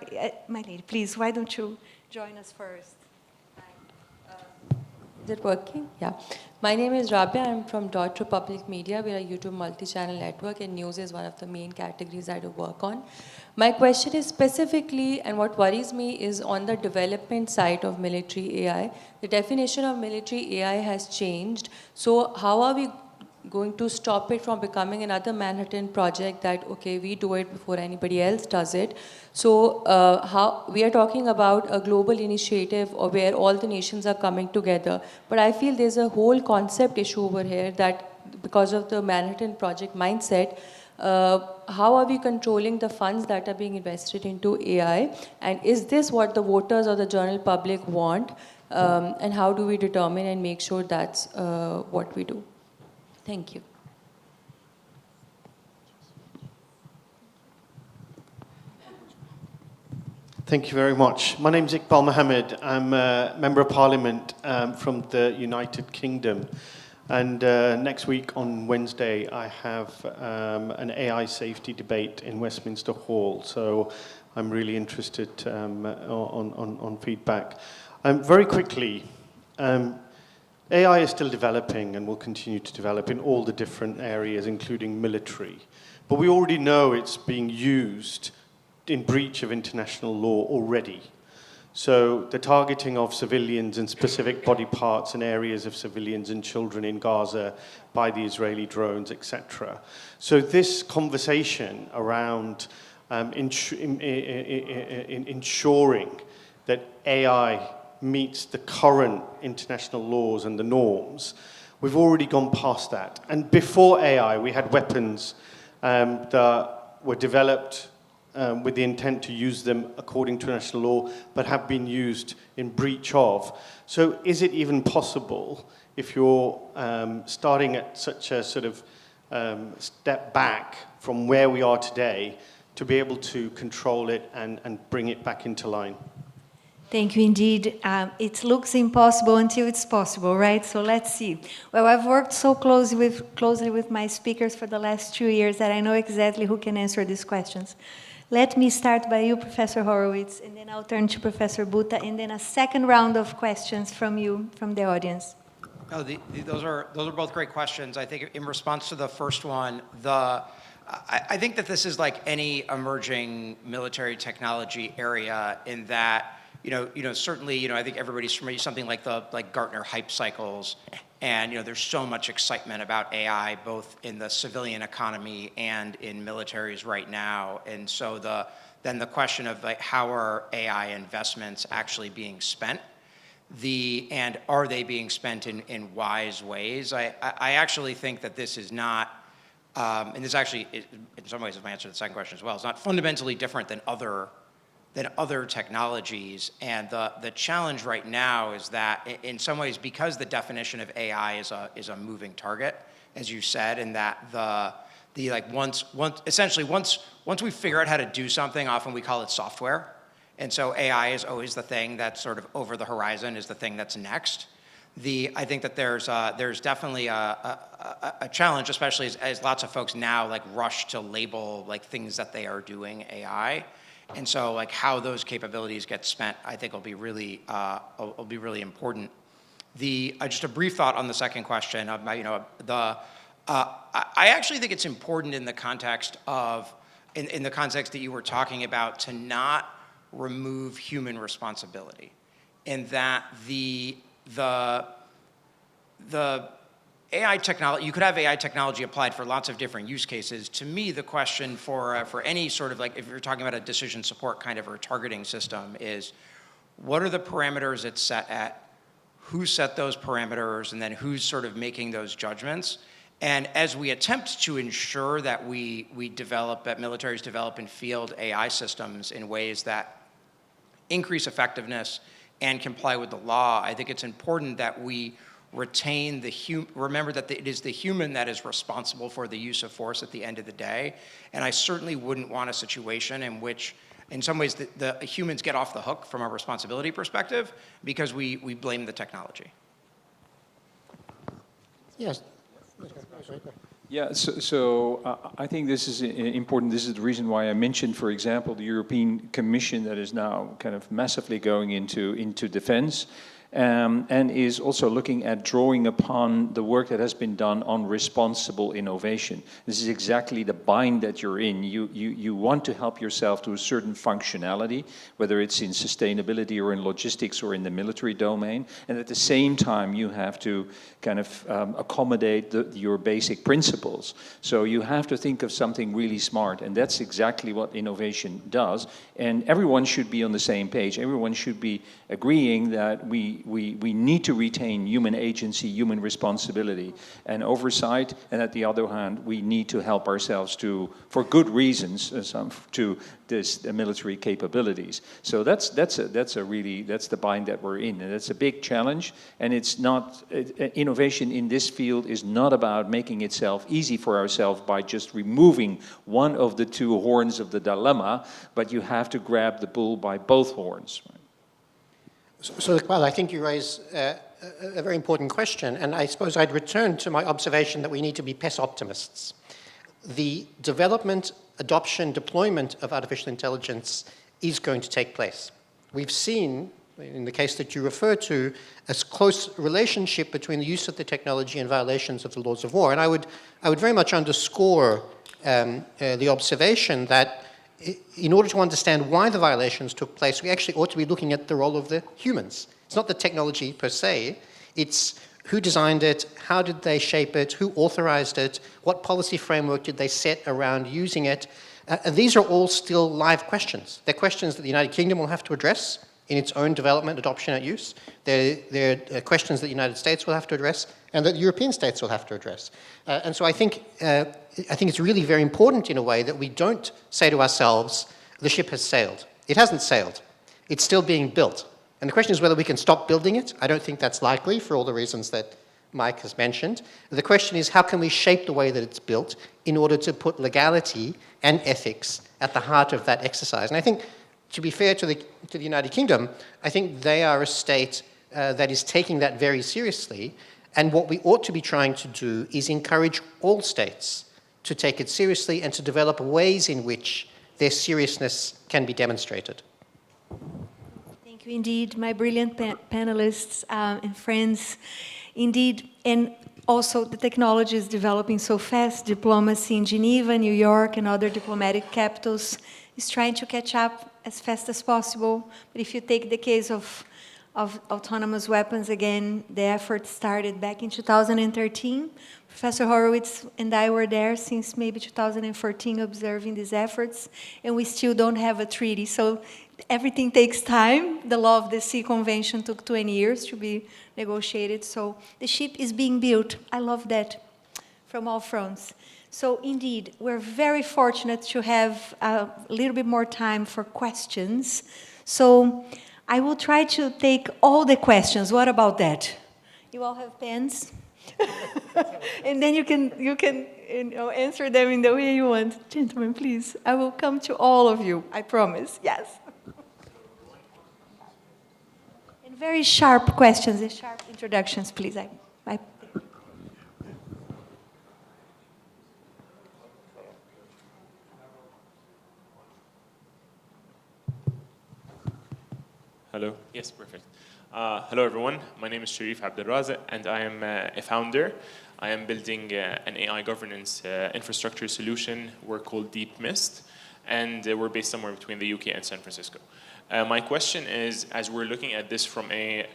my lady, please, why don't you join us first? Is it working? Yeah. My name is Rabia. I'm from Deutsche Public Media. We're a YouTube multi-channel network, and news is one of the main categories I do work on. My question is specifically, and what worries me is on the development side of military AI. The definition of military AI has changed. So how are we going to stop it from becoming another Manhattan Project that, okay, we do it before anybody else does it? So how we are talking about a global initiative where all the nations are coming together. But I feel there's a whole concept issue over here that because of the Manhattan Project mindset, how are we controlling the funds that are being invested into AI? And is this what the voters or the general public want? And how do we determine and make sure that's what we do? Thank you. Thank you very much. My name is Iqbal Mohammed. I'm a Member of Parliament from the United Kingdom. And next week on Wednesday, I have an AI safety debate in Westminster Hall. So I'm really interested on feedback. Very quickly, AI is still developing and will continue to develop in all the different areas, including military. But we already know it's being used in breach of international law already. So the targeting of civilians and specific body parts and areas of civilians and children in Gaza by the Israeli drones, etc. So this conversation around ensuring that AI meets the current international laws and the norms, we've already gone past that. And before AI, we had weapons that were developed with the intent to use them according to international law, but have been used in breach of. So is it even possible, if you're starting at such a sort of step back from where we are today, to be able to control it and bring it back into line? Thank you indeed. It looks impossible until it's possible, right? So let's see. Well, I've worked so closely with my speakers for the last 2 years that I know exactly who can answer these questions. Let me start by you, Professor Horowitz, and then I'll turn to Professor Bhuta, and then a second round of questions from you, from the audience. Oh, those are both great questions. I think in response to the first one, I think that this is like any emerging military technology area in that, certainly, I think everybody's familiar with something like like Gartner hype cycles. And, there's so much excitement about AI, both in the civilian economy and in militaries right now. And so then the question of like, how are AI investments actually being spent? And are they being spent in wise ways? I actually think that this is not, and this actually, in some ways, is my answer to the second question as well. It's not fundamentally different than other technologies. And the challenge right now is that in some ways, because the definition of AI is a moving target, as you said, and that once we figure out how to do something, often we call it software. And so AI is always the thing that's sort of over the horizon, is the thing that's next. I think that there's definitely a challenge, especially as lots of folks now like rush to label like things that they are doing AI. And so, like how those capabilities get spent, I think will be really important. Just a brief thought on the second question. I actually think it's important in the context of, in the context that you were talking about, to not remove human responsibility, in that the AI technology, you could have AI technology applied for lots of different use cases. To me, the question for any sort of like, if you're talking about a decision support kind of or targeting system, is what are the parameters it's set at? Who set those parameters? And then who's sort of making those judgments? And as we attempt to ensure that that militaries develop and field AI systems in ways that increase effectiveness and comply with the law, I think it's important that we retain remember that it is the human that is responsible for the use of force at the end of the day. And I certainly wouldn't want a situation in which, in some ways, the humans get off the hook from a responsibility perspective because we blame the technology. Yes. Yeah, so I think this is important. This is the reason why I mentioned, for example, the European Commission that is now kind of massively going into defense. And is also looking at drawing upon the work that has been done on responsible innovation. This is exactly the bind that you're in. You want to help yourself to a certain functionality, whether it's in sustainability or in logistics or in the military domain, and at the same time you have to kind of accommodate your basic principles. So you have to think of something really smart, and that's exactly what innovation does. And everyone should be on the same page. Everyone should be agreeing that we need to retain human agency, human responsibility, and oversight. And at the other hand, we need to help ourselves for good reasons, to this military capabilities. So that's the bind that we're in, and it's a big challenge. And it's not innovation in this field is not about making itself easy for ourselves by just removing one of the two horns of the dilemma, but you have to grab the bull by both horns. So, well, I think you raise a very important question, and I suppose I'd return to my observation that we need to be PES optimists. The development, adoption, deployment of artificial intelligence is going to take place. We've seen, in the case that you refer to, a close relationship between the use of the technology and violations of the laws of war. And I would very much underscore the observation that in order to understand why the violations took place, we actually ought to be looking at the role of the humans. It's not the technology per se, it's who designed it, how did they shape it, who authorized it, what policy framework did they set around using it. And these are all still live questions. They're questions that the United Kingdom will have to address. in its own development, adoption, and use. There are questions that the United States will have to address and that European states will have to address. And so I think it's really very important in a way that we don't say to ourselves, the ship has sailed. It hasn't sailed. It's still being built. And the question is whether we can stop building it. I don't think that's likely for all the reasons that Mike has mentioned. The question is, how can we shape the way that it's built in order to put legality and ethics at the heart of that exercise? And I think, to be fair to the United Kingdom, I think they are a state that is taking that very seriously. And what we ought to be trying to do is encourage all states to take it seriously and to develop ways in which their seriousness can be demonstrated. Thank you indeed, my brilliant panelists and friends. Indeed, and also the technology is developing so fast. Diplomacy in Geneva, New York, and other diplomatic capitals is trying to catch up as fast as possible. But if you take the case of autonomous weapons, again, the effort started back in 2013. Professor Horowitz and I were there since maybe 2014 observing these efforts, and we still don't have a treaty. So everything takes time. The Law of the Sea Convention took 20 years to be negotiated. So the ship is being built. I love that from all fronts. So indeed, we're very fortunate to have a little bit more time for questions. So I will try to take all the questions. What about that? You all have pens? And then you can answer them in the way you want. Gentlemen, please. I will come to all of you. I promise. Yes. And very sharp questions and sharp introductions, please. Hello. Yes, perfect. Hello, everyone. My name is Sharif Abdelrazak, and I am a founder. I am building an AI governance infrastructure solution we're called Deep Mist, and we're based somewhere between the UK and San Francisco. My question is, as we're looking at this from a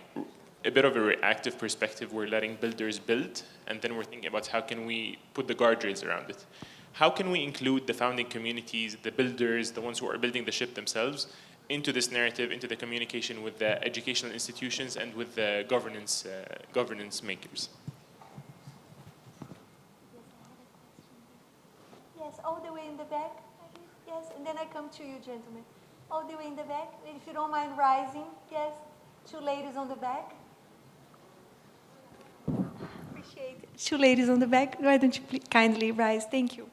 bit of a reactive perspective, we're letting builders build, and then we're thinking about how can we put the guardrails around it. How can we include the founding communities, the builders, the ones who are building the ship themselves, into this narrative, into the communication with the educational institutions and with the governance makers? Yes, all the way in the back. Yes, and then I come to you, gentlemen. All the way in the back. If you don't mind rising. Yes, two ladies on the back. Appreciate it. Two ladies on the back. Why don't you kindly rise? Thank you.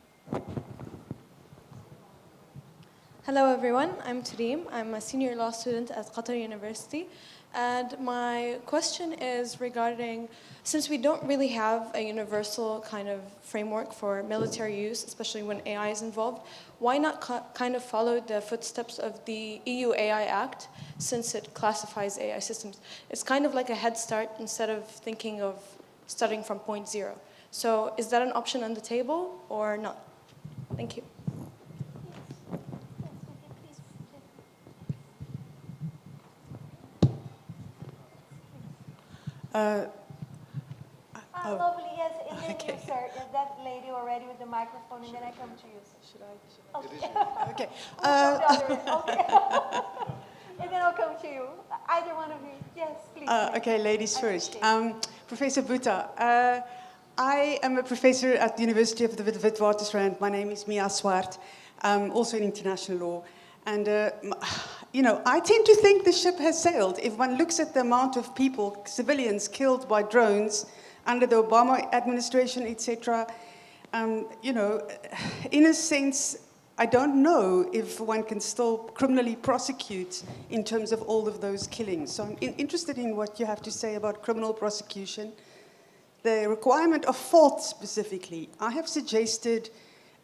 Hello everyone, I'm Tareem. I'm a senior law student at Qatar University. And my question is regarding, since we don't really have a universal kind of framework for military use, especially when AI is involved, why not kind of follow the footsteps of the EU AI Act, since it classifies AI systems? It's kind of like a head start instead of thinking of starting from point zero. So is that an option on the table or not? Thank you. Lovely, yes, and then you, sir. That lady already with the microphone, and then I come to you. Should I? Okay. Okay. Okay. And then I'll come to you. Either one of you. Yes, please. Okay, ladies first. Professor Bhuta, I am a professor at the University of the Witwatersrand. My name is Mia Swart, also in international law. And, I tend to think the ship has sailed. If one looks at the amount of people, civilians killed by drones under the Obama administration, etc., in a sense, I don't know if one can still criminally prosecute in terms of all of those killings. So I'm interested in what you have to say about criminal prosecution. The requirement of fault specifically, I have suggested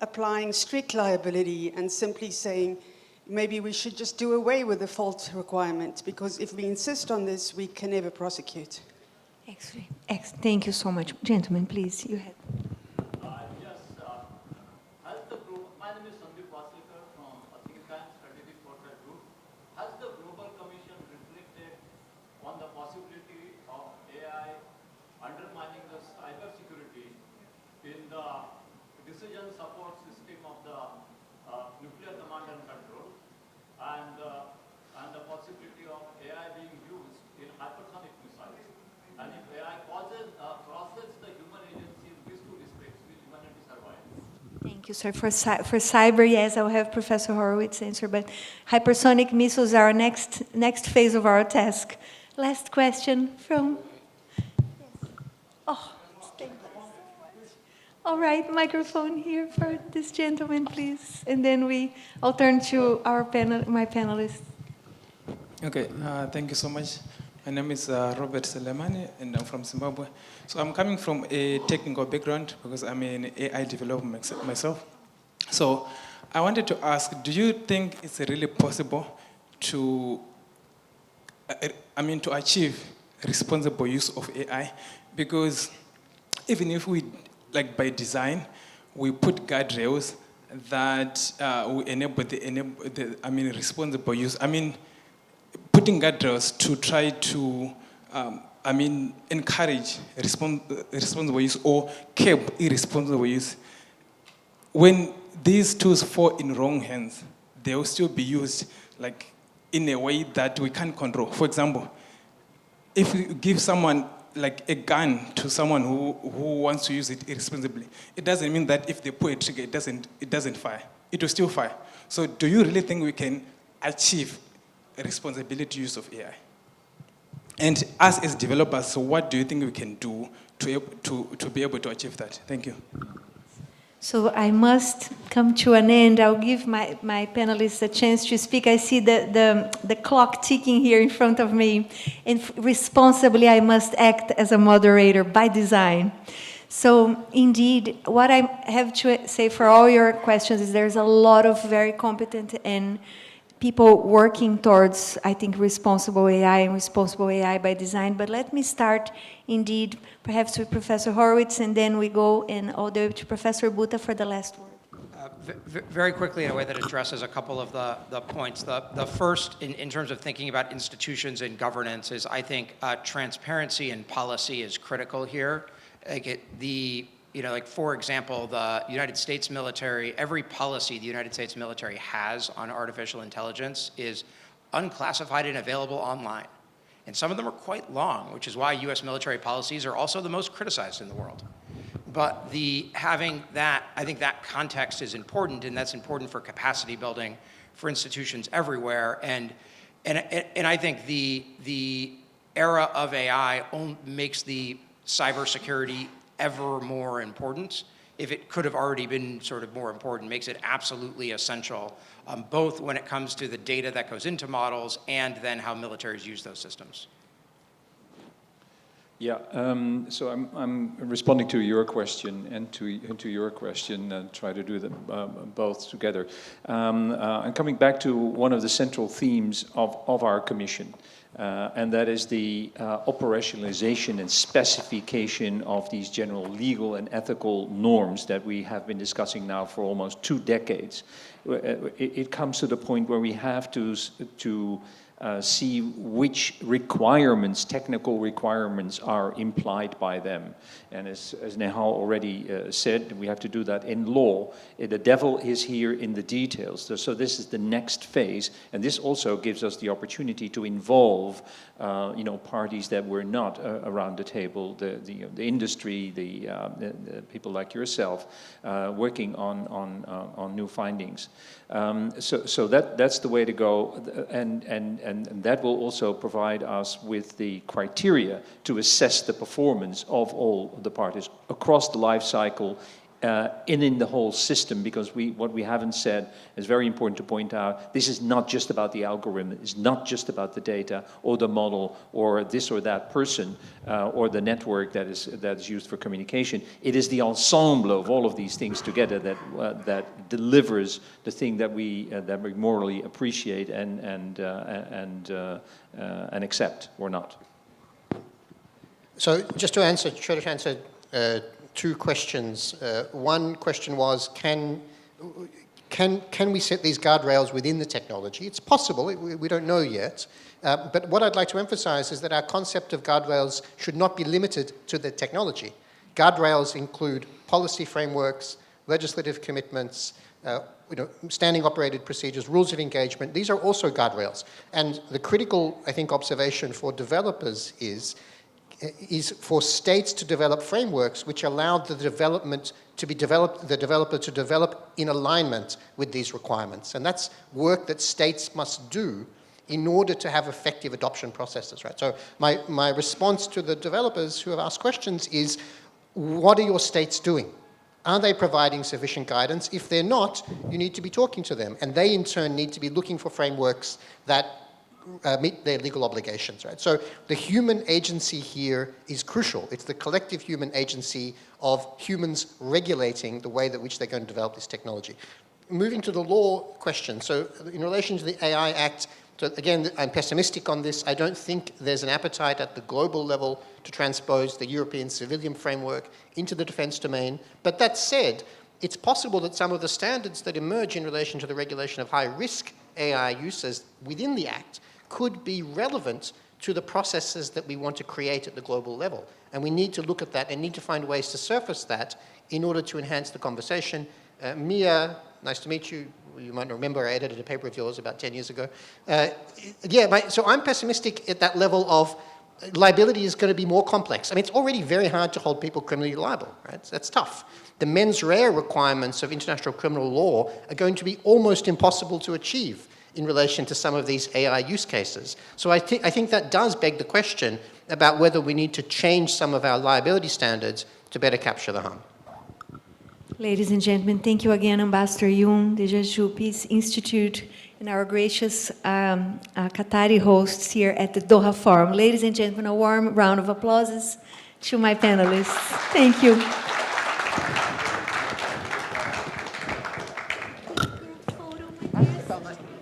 applying strict liability and simply saying, maybe we should just do away with the fault requirement, because if we insist on this, we can never prosecute. Excellent. Thank you so much. Gentlemen, please, you have. Yes, my name is Sandeep Vasilkar from a think tank, Strategic Foresight Group. Has the Global Commission reflected on the possibility of AI undermining the cybersecurity in the decision support system of the nuclear command and control, and the possibility of AI Thank you, sir. For cyber, yes, I'll have Professor Horowitz answer, but hypersonic missiles are our next phase of our task. Last question from... Oh, thank you so much. All right, microphone here for this gentleman, please. And then I'll turn to my panelists. Okay, thank you so much. My name is Robert Selemani, and I'm from Zimbabwe. So I'm coming from a technical background because I'm an AI developer myself. So I wanted to ask, do you think it's really possible to achieve responsible use of AI? Because even if we, like by design, we put guardrails that will enable the responsible use. Putting guardrails to try to, encourage responsible use or curb irresponsible use. When these tools fall in wrong hands, they will still be used like in a way that we can't control. For example, if we give someone like a gun to someone who wants to use it irresponsibly, it doesn't mean that if they pull a trigger, it doesn't fire. It will still fire. So do you really think we can achieve a responsibility use of AI? And us as developers, so what do you think we can do to be able to achieve that? Thank you. So I must come to an end. I'll give my panelists a chance to speak. I see the clock ticking here in front of me. And responsibly, I must act as a moderator by design. So indeed, what I have to say for all your questions is there's a lot of very competent and people working towards, I think, responsible AI and responsible AI by design. But let me start, indeed, perhaps with Professor Horowitz, and then we go all the way to Professor Bhuta for the last word. Very quickly, in a way that addresses a couple of the points. The first, in terms of thinking about institutions and governance, is I think transparency and policy is critical here. For example, the United States military, every policy the United States military has on artificial intelligence is unclassified and available online. And some of them are quite long, which is why US military policies are also the most criticized in the world. But having that, I think that context is important, and that's important for capacity building for institutions everywhere. And I think the era of AI makes the cybersecurity ever more important. If it could have already been sort of more important, makes it absolutely essential, both when it comes to the data that goes into models and then how militaries use those systems. Yeah, so I'm responding to your question and to your question and try to do them both together. I'm coming back to one of the central themes of our commission. And that is the operationalization and specification of these general legal and ethical norms that we have been discussing now for almost 2 decades. It comes to the point where we have to see which requirements, technical requirements, are implied by them. And as Nehal already said, we have to do that in law. The devil is here in the details. So this is the next phase, and this also gives us the opportunity to involve, parties that were not around the table, the industry, the people like yourself, working on new findings. So that's the way to go, and that will also provide us with the criteria to assess the performance of all the parties across the life cycle and in the whole system, because what we haven't said is very important to point out. This is not just about the algorithm. It's not just about the data or the model or this or that person or the network that is used for communication. It is the ensemble of all of these things together that delivers the thing that we morally appreciate and accept or not. So just to try to answer 2 questions. One question was, can we set these guardrails within the technology? It's possible, we don't know yet. But what I'd like to emphasize is that our concept of guardrails should not be limited to the technology. Guardrails include policy frameworks, legislative commitments, standing operated procedures, rules of engagement. These are also guardrails. And the critical, I think, observation for developers is for states to develop frameworks which allow the development to be developed, the developer to develop in alignment with these requirements. And that's work that states must do in order to have effective adoption processes, right? So my response to the developers who have asked questions is, what are your states doing? Are they providing sufficient guidance? If they're not, you need to be talking to them. And they, in turn, need to be looking for frameworks that meet their legal obligations, right? So the human agency here is crucial. It's the collective human agency of humans regulating the way that which they're going to develop this technology. Moving to the law question. So in relation to the AI Act, so again, I'm pessimistic on this. I don't think there's an appetite at the global level to transpose the European civilian framework into the defense domain. But that said, it's possible that some of the standards that emerge in relation to the regulation of high-risk AI uses within the Act could be relevant to the processes that we want to create at the global level. And we need to look at that and need to find ways to surface that in order to enhance the conversation. Mia, nice to meet you. You might remember I edited a paper of yours about 10 years ago. So I'm pessimistic at that level of liability is going to be more complex. I mean, it's already very hard to hold people criminally liable, right? That's tough. The mens rea requirements of international criminal law are going to be almost impossible to achieve in relation to some of these AI use cases. So I think that does beg the question about whether we need to change some of our liability standards to better capture the harm. Ladies and gentlemen, thank you again, Ambassador Yoon, the Jeju Peace Institute, and our gracious Qatari hosts here at the Doha Forum. Ladies and gentlemen, a warm round of applause to my panelists. Thank you. Photo, my dear.